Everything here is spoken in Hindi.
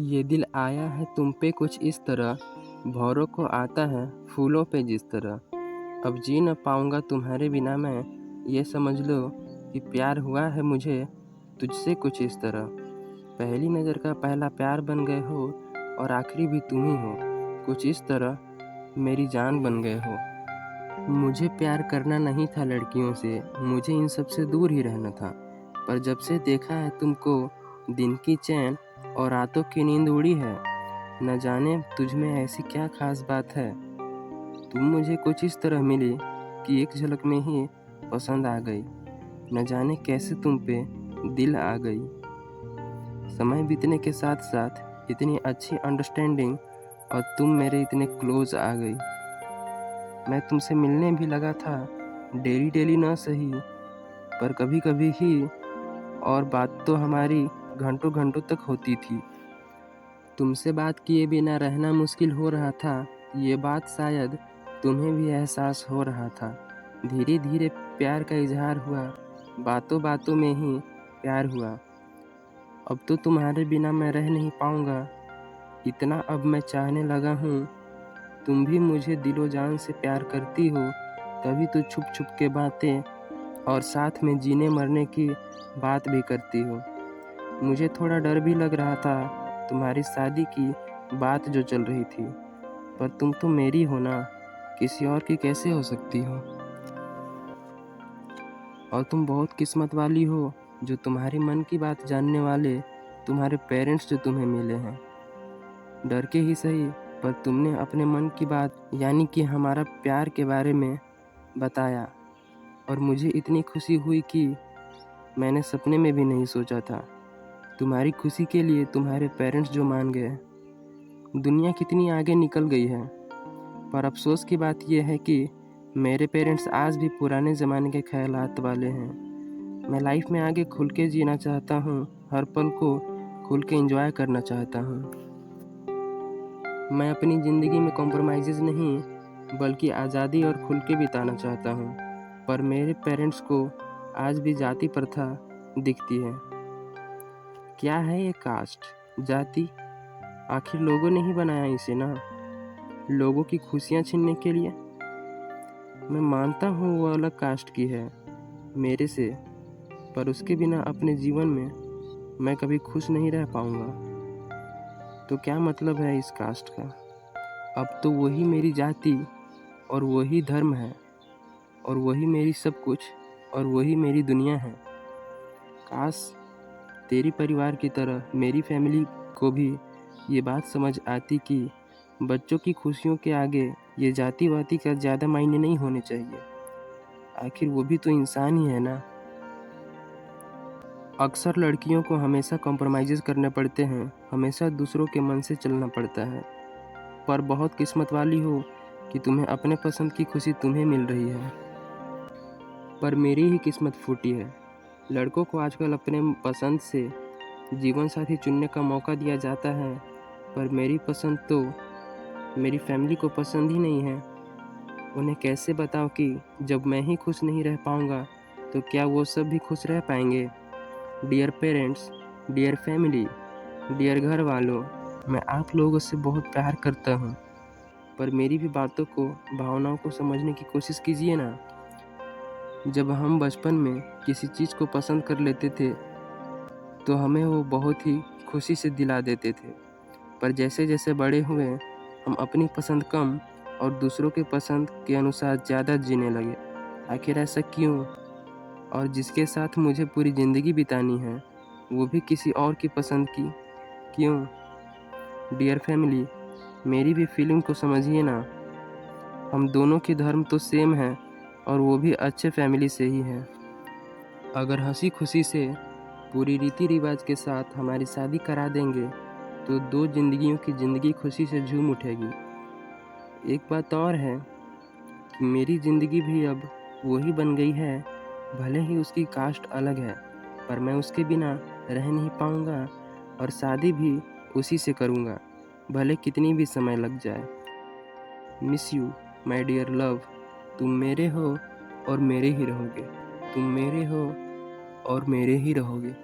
ये दिल आया है तुम पे कुछ इस तरह, भौरों को आता है फूलों पे जिस तरह। अब जी न पाऊंगा तुम्हारे बिना मैं, ये समझ लो कि प्यार हुआ है मुझे तुझसे कुछ इस तरह। पहली नज़र का पहला प्यार बन गए हो और आखिरी भी तुम ही हो, कुछ इस तरह मेरी जान बन गए हो। मुझे प्यार करना नहीं था लड़कियों से, मुझे इन सब से दूर ही रहना था। पर जब से देखा है तुमको, दिन की चैन और रातों की नींद उड़ी है। न जाने तुझ में ऐसी क्या खास बात है, तुम मुझे कुछ इस तरह मिली कि एक झलक में ही पसंद आ गई। न जाने कैसे तुम पे दिल आ गई। समय बीतने के साथ साथ इतनी अच्छी अंडरस्टैंडिंग और तुम मेरे इतने क्लोज आ गई। मैं तुमसे मिलने भी लगा था, डेली डेली ना सही पर कभी कभी ही, और बात तो हमारी घंटों घंटों तक होती थी। तुमसे बात किए बिना रहना मुश्किल हो रहा था, ये बात शायद तुम्हें भी एहसास हो रहा था। धीरे धीरे प्यार का इजहार हुआ, बातों बातों में ही प्यार हुआ। अब तो तुम्हारे बिना मैं रह नहीं पाऊँगा, इतना अब मैं चाहने लगा हूँ। तुम भी मुझे दिलो जान से प्यार करती हो, तभी तो छुप छुप के बातें और साथ में जीने मरने की बात भी करती हो। मुझे थोड़ा डर भी लग रहा था तुम्हारी शादी की बात जो चल रही थी, पर तुम तो मेरी हो ना, किसी और की कैसे हो सकती हो। और तुम बहुत किस्मत वाली हो जो तुम्हारी मन की बात जानने वाले तुम्हारे पेरेंट्स जो तुम्हें मिले हैं। डर के ही सही, पर तुमने अपने मन की बात यानी कि हमारा प्यार के बारे में बताया, और मुझे इतनी खुशी हुई कि मैंने सपने में भी नहीं सोचा था। तुम्हारी खुशी के लिए तुम्हारे पेरेंट्स जो मान गए। दुनिया कितनी आगे निकल गई है, पर अफसोस की बात यह है कि मेरे पेरेंट्स आज भी पुराने ज़माने के ख्यालात वाले हैं। मैं लाइफ में आगे खुल के जीना चाहता हूँ, हर पल को खुल के एंजॉय करना चाहता हूँ। मैं अपनी ज़िंदगी में कॉम्प्रोमाइज़ नहीं बल्कि आज़ादी और खुल के बिताना चाहता हूँ। पर मेरे पेरेंट्स को आज भी जाति प्रथा दिखती है। क्या है ये कास्ट, जाति? आखिर लोगों ने ही बनाया इसे ना, लोगों की खुशियाँ छीनने के लिए। मैं मानता हूँ वो अलग कास्ट की है मेरे से, पर उसके बिना अपने जीवन में मैं कभी खुश नहीं रह पाऊँगा। तो क्या मतलब है इस कास्ट का? अब तो वही मेरी जाति और वही धर्म है, और वही मेरी सब कुछ, और वही मेरी दुनिया है। काश तेरी परिवार की तरह मेरी फैमिली को भी ये बात समझ आती कि बच्चों की खुशियों के आगे ये जाति वाति का ज़्यादा मायने नहीं होने चाहिए। आखिर वो भी तो इंसान ही है ना। अक्सर लड़कियों को हमेशा कॉम्प्रोमाइज़ करने पड़ते हैं, हमेशा दूसरों के मन से चलना पड़ता है। पर बहुत किस्मत वाली हो कि तुम्हें अपने पसंद की खुशी तुम्हें मिल रही है। पर मेरी ही किस्मत फूटी है। लड़कों को आजकल अपने पसंद से जीवन साथी चुनने का मौका दिया जाता है, पर मेरी पसंद तो मेरी फैमिली को पसंद ही नहीं है। उन्हें कैसे बताऊं कि जब मैं ही खुश नहीं रह पाऊंगा तो क्या वो सब भी खुश रह पाएंगे। Dear parents, dear family, dear घर वालों, मैं आप लोगों से बहुत प्यार करता हूँ, पर मेरी भी बातों को, भावनाओं को समझने की कोशिश कीजिए ना। जब हम बचपन में किसी चीज़ को पसंद कर लेते थे तो हमें वो बहुत ही खुशी से दिला देते थे, पर जैसे जैसे बड़े हुए हम अपनी पसंद कम और दूसरों के पसंद के अनुसार ज़्यादा जीने लगे। आखिर ऐसा क्यों? और जिसके साथ मुझे पूरी ज़िंदगी बितानी है वो भी किसी और की पसंद की क्यों? डियर फैमिली, मेरी भी फीलिंग को समझिए ना। हम दोनों की धर्म तो सेम है और वो भी अच्छे फैमिली से ही है। अगर हंसी खुशी से पूरी रीति रिवाज के साथ हमारी शादी करा देंगे तो दो जिंदगियों की ज़िंदगी खुशी से झूम उठेगी। एक बात और है कि मेरी ज़िंदगी भी अब वही बन गई है, भले ही उसकी कास्ट अलग है, पर मैं उसके बिना रह नहीं पाऊँगा और शादी भी उसी से करूँगा, भले कितनी भी समय लग जाए। Miss you my dear love, तुम मेरे हो और मेरे ही रहोगे। तुम मेरे हो और मेरे ही रहोगे।